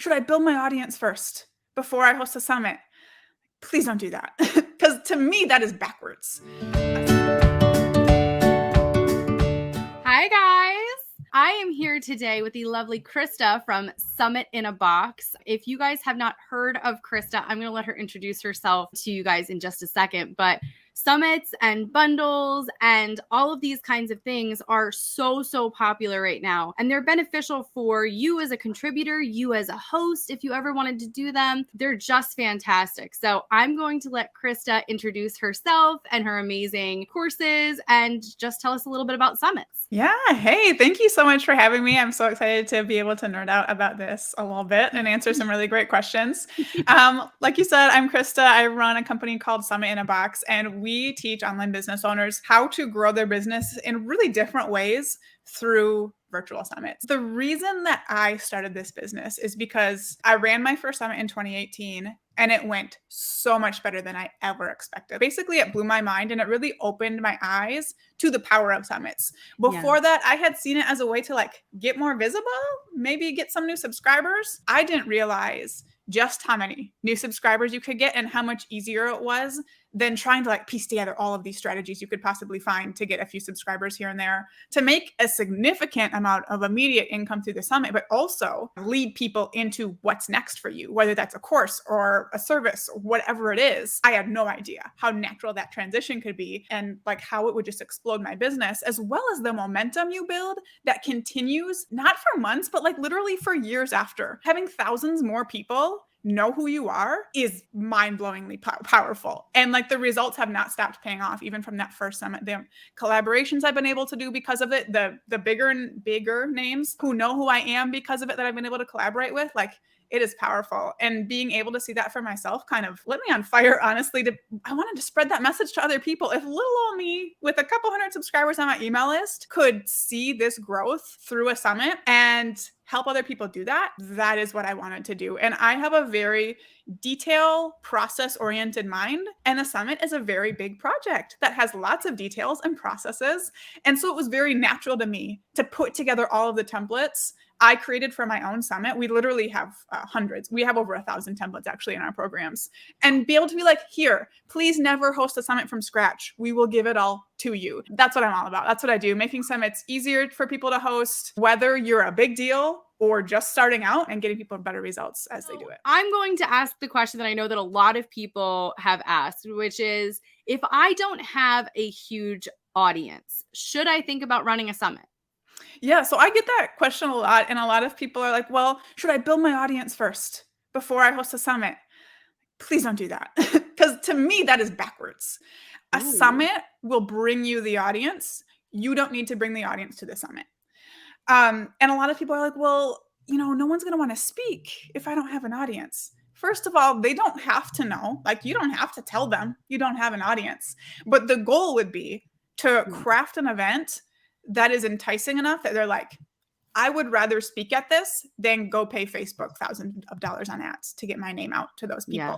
should I build my audience first before I host a summit? Please don't do that. Because to me, that is backwards. Hi, guys. I am here today with the lovely Krista from Summit in a Box. If you guys have not heard of Krista, I'm going to let her introduce herself to you guys in just a second. But summits and bundles and all of these kinds of things are so popular right now. And they're beneficial for you as a contributor, you as a host, if you ever wanted to do them. They're just fantastic. So I'm going to let Krista introduce herself and her amazing courses and just tell us a little bit about summits. Yeah. Hey, thank you so much for having me. I'm so excited to be able to nerd out about this a little bit and answer some really great questions. Like you said, I'm Krista. I run a company called Summit in a Box, and we teach online business owners how to grow their business in really different ways through virtual summits. The reason that I started this business is because I ran my first summit in 2018 and it went so much better than I ever expected. Basically, it blew my mind and it really opened my eyes to the power of summits. Before that, I had seen it as a way to get more visible, maybe get some new subscribers. I didn't realize just how many new subscribers you could get and how much easier it was than trying to piece together all of these strategies you could possibly find to get a few subscribers here and there to make a significant amount of immediate income through the summit, but also lead people into what's next for you, whether that's a course or a service or whatever it is. I had no idea how natural that transition could be and how it would just explode my business, as well as the momentum you build that continues not for months, but literally for years after. Having thousands more people know who you are is mind-blowingly powerful. And the results have not stopped paying off even from that first summit. The collaborations I've been able to do because of it, the bigger and bigger names who know who I am because of it that I've been able to collaborate with, it is powerful. And being able to see that for myself kind of lit me on fire, honestly. I wanted to spread that message to other people. If little old me with a couple hundred subscribers on my email list could see this growth through a summit and help other people do that, that is what I wanted to do. And I have a very detail process-oriented mind. And the summit is a very big project that has lots of details and processes. And so it was very natural to me to put together all of the templates I created for my own summit. We literally have hundreds. We have over 1,000 templates actually in our programs, and be able to be here, please never host a summit from scratch. We will give it all to you. That's what I'm all about. That's what I do. Making summits easier for people to host, whether you're a big deal or just starting out, and getting people better results as they do it. I'm going to ask the question that I know that a lot of people have asked, which is, if I don't have a huge audience, should I think about running a summit? Yeah, so I get that question a lot, and a lot of people are like, well, should I build my audience first before I host a summit? Please don't do that. Because to me, that is backwards. A summit will bring you the audience. You don't need to bring the audience to the summit. And a lot of people are like, well, no one's going to want to speak if I don't have an audience. First of all, they don't have to know. You don't have to tell them you don't have an audience. But the goal would be to craft an event that is enticing enough that they're like, I would rather speak at this than go pay Facebook thousands of dollars on ads to get my name out to those people. Yeah.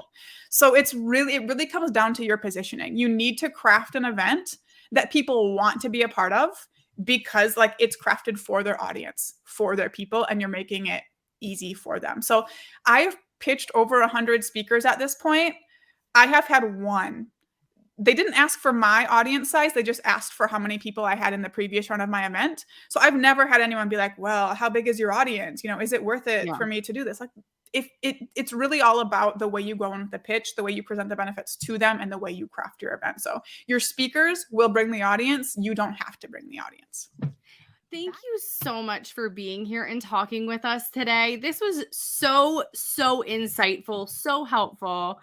So it really comes down to your positioning. You need to craft an event that people want to be a part of because it's crafted for their audience, for their people, and you're making it easy for them. So I've pitched over 100 speakers at this point. I have had one. They didn't ask for my audience size. They just asked for how many people I had in the previous run of my event. So I've never had anyone be like, well, how big is your audience? Is it worth it for me to do this? It's really all about the way you go in with the pitch, the way you present the benefits to them, and the way you craft your event. So your speakers will bring the audience. You don't have to bring the audience. Thank you so much for being here and talking with us today. This was so insightful, so helpful.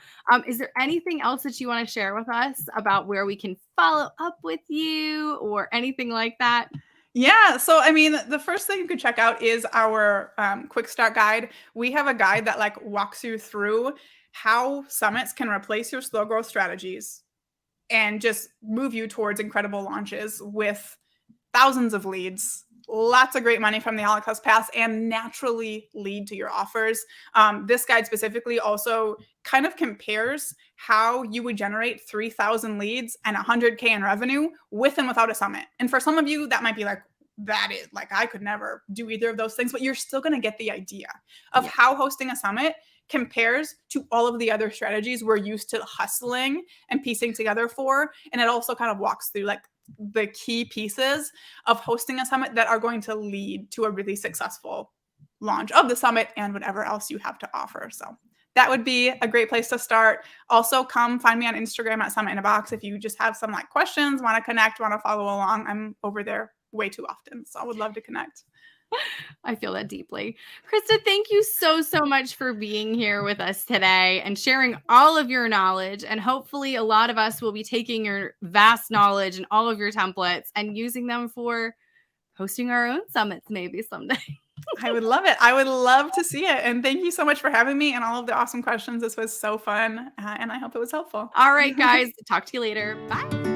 Is there anything else that you want to share with us about where we can follow up with you or anything like that? Yeah. So, the first thing you could check out is our quick start guide. We have a guide that walks you through how summits can replace your slow growth strategies and just move you towards incredible launches with thousands of leads, lots of great money from the a la carte pass, and naturally lead to your offers. This guide specifically also kind of compares how you would generate 3,000 leads and 100K in revenue with and without a summit. And for some of you, that might be that is like, I could never do either of those things, but you're still going to get the idea of Yeah. how hosting a summit compares to all of the other strategies we're used to hustling and piecing together for. And it also kind of walks through like the key pieces of hosting a summit that are going to lead to a really successful launch of the summit and whatever else you have to offer. So that would be a great place to start. Also, come find me on Instagram at Summit in a Box if you just have some like questions, want to connect, want to follow along. I'm over there way too often, so I would love to connect. I feel that deeply. Krista, thank you so much for being here with us today and sharing all of your knowledge. And hopefully a lot of us will be taking your vast knowledge and all of your templates and using them for hosting our own summits maybe someday. I would love it. I would love to see it. And thank you so much for having me and all of the awesome questions. This was so fun. And I hope it was helpful. All right, guys. Talk to you later. Bye.